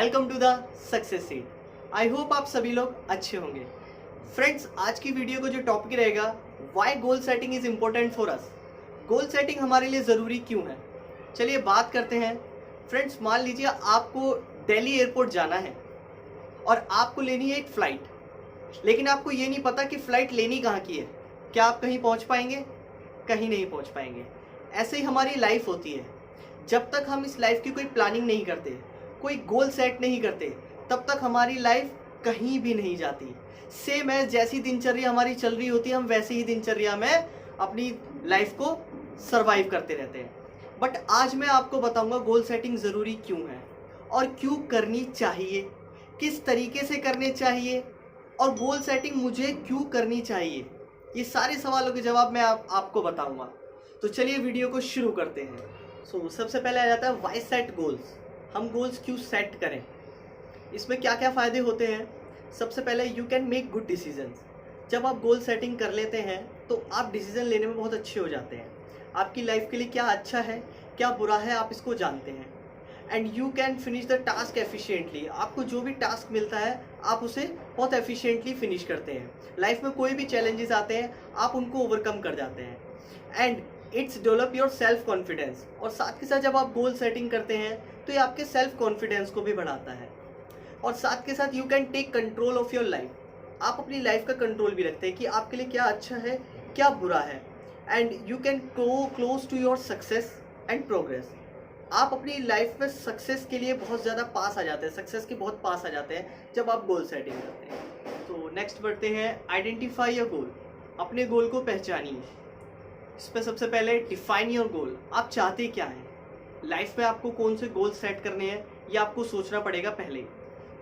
Welcome to the success seat. I hope आप सभी लोग अच्छे होंगे। फ्रेंड्स, आज की वीडियो को जो टॉपिक रहेगा, why goal setting is important for us. Goal setting हमारे लिए ज़रूरी क्यों है, चलिए बात करते हैं। फ्रेंड्स, मान लीजिए आपको दिल्ली एयरपोर्ट जाना है और आपको लेनी है एक फ़्लाइट, लेकिन आपको ये नहीं पता कि फ़्लाइट लेनी कहाँ की है। क्या आप कहीं पहुँच पाएंगे? कहीं नहीं पहुँच पाएंगे। ऐसे ही हमारी लाइफ होती है। जब तक हम इस लाइफ की कोई प्लानिंग नहीं करते, कोई गोल सेट नहीं करते, तब तक हमारी लाइफ कहीं भी नहीं जाती। सेम है, जैसी दिनचर्या हमारी चल रही होती है, हम वैसे ही दिनचर्या में अपनी लाइफ को सरवाइव करते रहते हैं। बट आज मैं आपको बताऊंगा गोल सेटिंग ज़रूरी क्यों है और क्यों करनी चाहिए, किस तरीके से करने चाहिए और गोल सेटिंग मुझे क्यों करनी चाहिए। ये सारे सवालों के जवाब मैं आपको बताऊंगा। तो चलिए वीडियो को शुरू करते हैं। सबसे पहले आ जाता है व्हाई सेट गोल्स। हम गोल्स क्यों सेट करें, इसमें क्या क्या फ़ायदे होते हैं। सबसे पहले you can make good decisions. जब आप गोल सेटिंग कर लेते हैं तो आप डिसीजन लेने में बहुत अच्छे हो जाते हैं। आपकी लाइफ के लिए क्या अच्छा है, क्या बुरा है, आप इसको जानते हैं। And you can finish the task efficiently. आपको जो भी टास्क मिलता है आप उसे बहुत एफिशिएंटली फिनिश करते हैं। लाइफ में कोई भी चैलेंजेस आते हैं आप उनको ओवरकम कर जाते हैं। And it's develop your self confidence. और साथ के साथ जब आप गोल सेटिंग करते हैं तो ये आपके सेल्फ कॉन्फिडेंस को भी बढ़ाता है। और साथ के साथ you can take control of your life. आप अपनी लाइफ का कंट्रोल भी रखते हैं कि आपके लिए क्या अच्छा है, क्या बुरा है। And you can go close to your success and progress. आप अपनी लाइफ में सक्सेस के लिए बहुत ज़्यादा पास आ जाते हैं, सक्सेस के बहुत पास आ जाते हैं जब आप गोल सेटिंग करते हैं। तो नेक्स्ट बढ़ते हैं, आइडेंटिफाई योर गोल। अपने गोल को पहचानिए। इस पर सबसे पहले डिफाइन योर गोल। आप चाहते क्या हैं लाइफ में, आपको कौन से गोल सेट करने हैं ये आपको सोचना पड़ेगा पहले।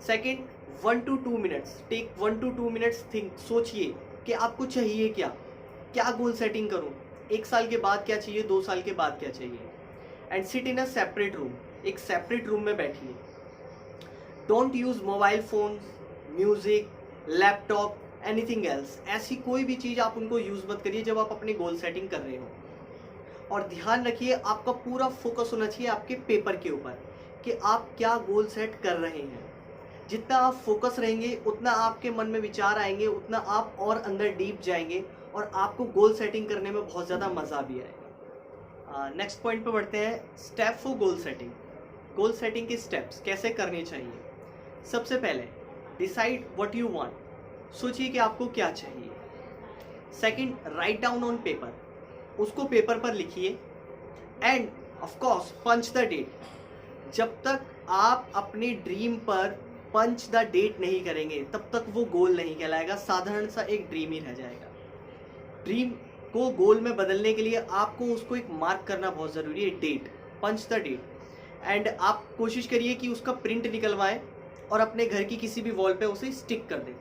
Second, 1 to 2 minutes, take 1 to 2 minutes, think, सोचिए कि आपको चाहिए क्या, क्या गोल सेटिंग करूं, 1 साल के बाद क्या चाहिए, 2 साल के बाद क्या चाहिए। And sit in a separate room, एक सेपरेट रूम में बैठिए। Don't use mobile phone, music, laptop, anything else. ऐसी कोई भी चीज़ आप उनको यूज़ मत करिए जब आप अपनी गोल सेटिंग कर रहे हो। और ध्यान रखिए, आपका पूरा फोकस होना चाहिए आपके पेपर के ऊपर कि आप क्या गोल सेट कर रहे हैं। जितना आप फोकस रहेंगे उतना आपके मन में विचार आएंगे, उतना आप और अंदर डीप जाएंगे और आपको गोल सेटिंग करने में बहुत ज़्यादा मज़ा भी आएगा। नेक्स्ट पॉइंट पे बढ़ते हैं, step for goal setting. Goal setting के स्टेप्स कैसे करने चाहिए। सबसे पहले डिसाइड व्हाट यू वांट। सोचिए कि आपको क्या चाहिए। Second, write down on paper, उसको पेपर पर लिखिए। And of course punch the date. जब तक आप अपने ड्रीम पर पंच द डेट नहीं करेंगे तब तक वो गोल नहीं कहलाएगा, साधारण सा एक ड्रीम ही रह जाएगा। ड्रीम को गोल में बदलने के लिए आपको उसको एक मार्क करना बहुत ज़रूरी है, date, punch the date. And आप कोशिश करिए कि उसका प्रिंट निकलवाएं और अपने घर की किसी भी वॉल पे उसे स्टिक कर दें,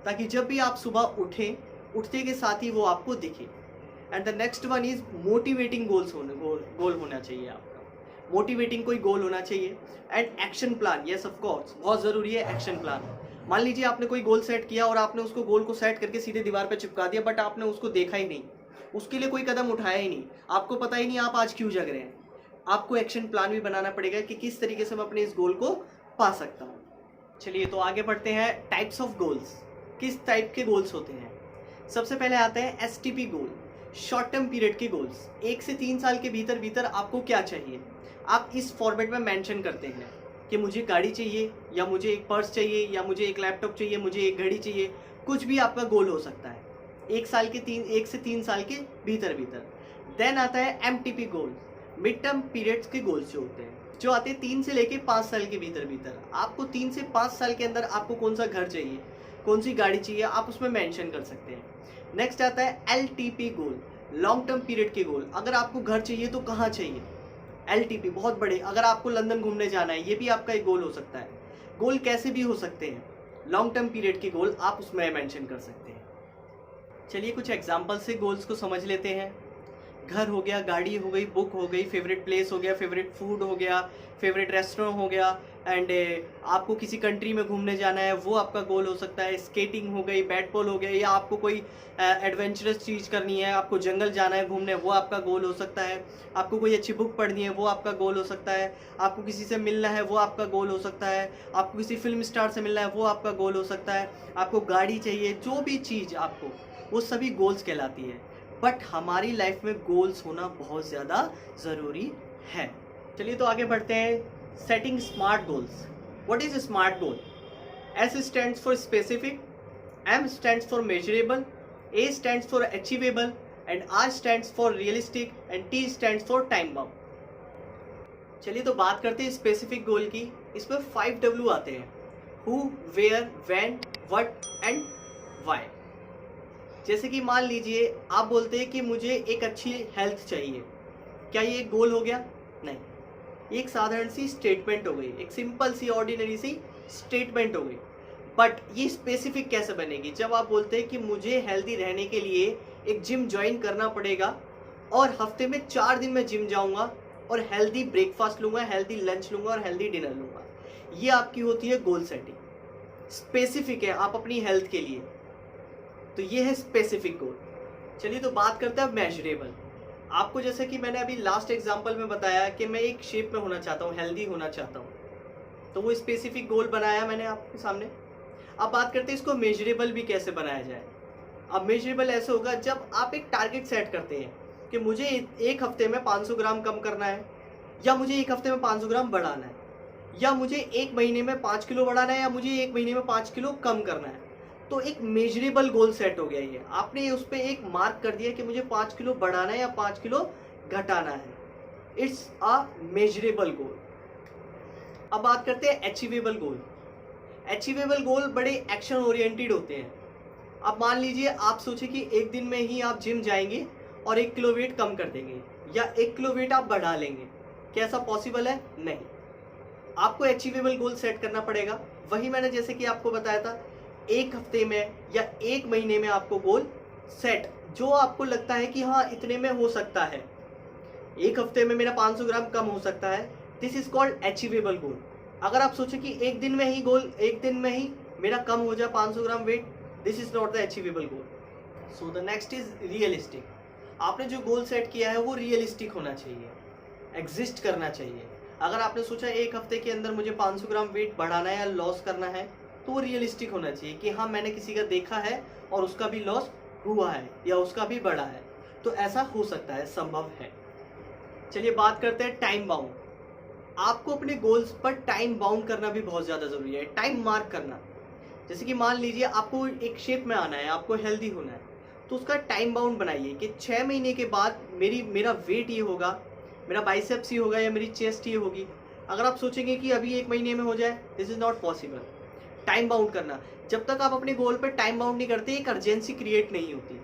ताकि जब भी आप सुबह उठें, उठते के साथ ही वो आपको दिखे। And the next one is motivating goal होना चाहिए आपका। मोटिवेटिंग कोई गोल होना चाहिए। And action plan, yes of course, बहुत ज़रूरी है एक्शन प्लान। मान लीजिए आपने कोई गोल सेट किया और आपने उसको गोल को सेट करके सीधे दीवार पर चिपका दिया, बट आपने उसको देखा ही नहीं, उसके लिए कोई कदम उठाया ही नहीं, आपको पता ही नहीं आप आज क्यों जग रहे हैं। आपको एक्शन प्लान भी बनाना पड़ेगा कि किस तरीके से मैं अपने इस गोल को पा सकता हूँ। चलिए तो आगे बढ़ते हैं, टाइप्स ऑफ गोल्स। किस टाइप के गोल्स होते हैं। सबसे पहले आते हैं STP गोल, शॉर्ट टर्म पीरियड के गोल्स। 1 से 3 साल के भीतर भीतर आपको क्या चाहिए, आप इस फॉर्मेट में मेंशन करते हैं कि मुझे गाड़ी चाहिए, या मुझे एक पर्स चाहिए, या मुझे एक लैपटॉप चाहिए, मुझे एक घड़ी चाहिए। कुछ भी आपका गोल हो सकता है 1 से 3 साल के भीतर भीतर। देन आता है MTP गोल, मिड टर्म पीरियड्स के गोल्स जो होते हैं, जो आते हैं 3 से लेके 5 साल के भीतर भीतर। आपको 3 से 5 साल के अंदर आपको कौन सा घर चाहिए, कौन सी गाड़ी चाहिए, आप उसमें मेंशन कर सकते हैं। नेक्स्ट आता है LTP गोल, लॉन्ग टर्म पीरियड के गोल। अगर आपको घर चाहिए तो कहाँ चाहिए, LTP बहुत बड़े। अगर आपको लंदन घूमने जाना है, ये भी आपका एक गोल हो सकता है। गोल कैसे भी हो सकते हैं, लॉन्ग टर्म पीरियड के गोल आप उसमें मेंशन कर सकते हैं। चलिए कुछ एग्जांपल से गोल्स को समझ लेते हैं। घर हो गया, गाड़ी हो गई, बुक हो गई, फेवरेट प्लेस हो गया, फेवरेट फूड हो गया, फेवरेट रेस्टोरेंट हो गया, एंड आपको किसी कंट्री में घूमने जाना है वो आपका गोल हो सकता है। स्केटिंग हो गई, बैट बॉल हो गया, या आपको कोई एडवेंचरस चीज़ करनी है, आपको जंगल जाना है घूमने, वो आपका गोल हो सकता है। आपको कोई अच्छी बुक पढ़नी है वो आपका गोल हो सकता है। आपको किसी से मिलना है वो आपका गोल हो सकता है। आपको किसी फिल्म स्टार से मिलना है वो आपका गोल हो सकता है। आपको गाड़ी चाहिए, जो भी चीज़ आपको, वो सभी गोल्स कहलाती है। बट हमारी लाइफ में गोल्स होना बहुत ज़्यादा ज़रूरी है। चलिए तो आगे बढ़ते हैं। Setting smart goals. What is smart goal? S stands for specific, M stands for measurable, A stands for achievable, and R stands for realistic, and T stands for time bound. चलिए तो बात करते हैं स्पेसिफिक गोल की। इसमें 5W आते हैं: who, where, when, what and why. जैसे कि मान लीजिए आप बोलते हैं कि मुझे एक अच्छी हेल्थ चाहिए, क्या ये एक गोल हो गया? नहीं, ये एक साधारण सी स्टेटमेंट हो गई, एक सिंपल सी ऑर्डिनरी सी स्टेटमेंट हो गई। बट ये स्पेसिफिक कैसे बनेगी? जब आप बोलते हैं कि मुझे हेल्दी रहने के लिए एक जिम ज्वाइन करना पड़ेगा और हफ्ते में 4 दिन मैं जिम जाऊंगा और हेल्दी ब्रेकफास्ट लूंगा, हेल्दी लंच लूंगा और हेल्दी डिनर लूंगा। ये आपकी होती है गोल सेटिंग। स्पेसिफिक है आप अपनी हेल्थ के लिए, तो ये है स्पेसिफिक गोल। चलिए तो बात करते हैं मेजरेबल। आपको जैसे कि मैंने अभी लास्ट एग्जांपल में बताया कि मैं एक शेप में होना चाहता हूँ, हेल्दी होना चाहता हूँ, तो वो स्पेसिफिक गोल बनाया मैंने आपके सामने। अब बात करते हैं इसको मेजरेबल भी कैसे बनाया जाए। अब मेजरेबल ऐसे होगा जब आप एक टारगेट सेट करते हैं कि मुझे एक हफ्ते में 500 ग्राम कम करना है, या मुझे एक हफ्ते में 500 ग्राम बढ़ाना है, या मुझे एक महीने में 5 किलो बढ़ाना है, या मुझे एक महीने में 5 किलो कम करना है। तो एक मेजरेबल गोल सेट हो गया। ये आपने उस पर एक मार्क कर दिया कि मुझे 5 किलो बढ़ाना है या 5 किलो घटाना है। इट्स अ मेजरेबल गोल। अब बात करते हैं अचीवेबल गोल। अचीवेबल गोल बड़े एक्शन ओरिएंटेड होते हैं। अब मान लीजिए आप सोचे कि एक दिन में ही आप जिम जाएंगे और 1 किलो वेट कम कर देंगे, या 1 किलो वेट आप बढ़ा लेंगे। क्या ऐसा पॉसिबल है? नहीं। आपको अचीवेबल गोल सेट करना पड़ेगा। वही मैंने जैसे कि आपको बताया था, एक हफ्ते में या एक महीने में आपको गोल सेट, जो आपको लगता है कि हाँ इतने में हो सकता है, एक हफ्ते में मेरा 500 ग्राम कम हो सकता है, दिस इज कॉल्ड अचीवेबल गोल। अगर आप सोचे कि एक दिन में ही गोल, एक दिन में ही मेरा कम हो जाए 500 gram weight, this is not the achievable goal. So the next is realistic. आपने जो गोल सेट किया है वो रियलिस्टिक होना चाहिए, एग्जिस्ट करना चाहिए। अगर आपने सोचा एक हफ्ते के अंदर मुझे 500 ग्राम वेट बढ़ाना है या लॉस करना है, तो वो रियलिस्टिक होना चाहिए कि हाँ मैंने किसी का देखा है और उसका भी लॉस हुआ है या उसका भी बढ़ा है, तो ऐसा हो सकता है, संभव है। चलिए बात करते हैं टाइम बाउंड। आपको अपने गोल्स पर टाइम बाउंड करना भी बहुत ज़्यादा ज़रूरी है, टाइम मार्क करना। जैसे कि मान लीजिए आपको एक शेप में आना है, आपको हेल्दी होना है, तो उसका टाइम बाउंड बनाइए कि 6 महीने के बाद मेरा वेट ये होगा, मेरा बाइसेप्स ये होगा, या मेरी चेस्ट ये होगी। अगर आप सोचेंगे कि अभी 1 महीने में हो जाए, this is not possible. Time bound करना, जब तक आप अपने गोल पर टाइम बाउंड नहीं करते, एक अर्जेंसी क्रिएट नहीं होती,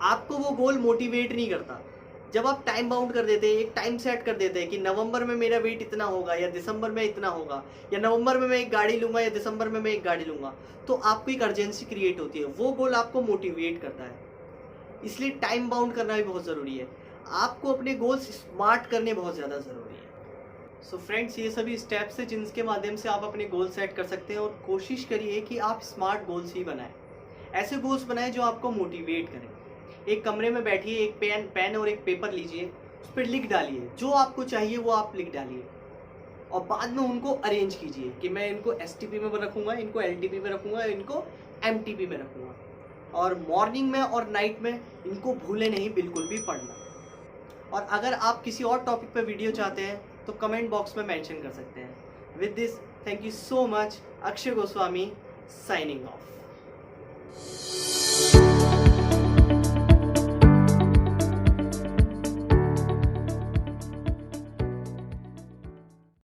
आपको वो गोल मोटिवेट नहीं करता। जब आप टाइम बाउंड कर देते हैं, एक टाइम सेट कर देते हैं कि नवंबर में मेरा वेट इतना होगा, या दिसंबर में इतना होगा, या नवंबर में मैं एक गाड़ी लूंगा, या दिसंबर में मैं एक गाड़ी लूंगा, तो आपको एक अर्जेंसी क्रिएट होती है, वो गोल आपको मोटिवेट करता है। इसलिए टाइम बाउंड करना भी बहुत ज़रूरी है। आपको अपने गोल्स स्मार्ट करने बहुत ज़्यादा ज़रूरी है। सो फ्रेंड्स, ये सभी स्टेप्स हैं जिनके माध्यम से आप अपने गोल सेट कर सकते हैं, और कोशिश करिए कि आप स्मार्ट गोल्स ही बनाएं। ऐसे गोल्स बनाएं जो आपको मोटिवेट करें। एक कमरे में बैठिए, एक पेन और एक पेपर लीजिए, उस पर लिख डालिए जो आपको चाहिए, वो आप लिख डालिए, और बाद में उनको अरेंज कीजिए कि मैं इनको STP में रखूँगा, इनको LTP में रखूँगा, इनको MTP में रखूँगा। और मॉर्निंग में और नाइट में इनको भूले नहीं बिल्कुल भी पढ़ना। और अगर आप किसी और टॉपिक पर वीडियो चाहते हैं तो कमेंट बॉक्स में मेंशन कर सकते हैं। With this, thank you so much. Akshay Goswami signing off.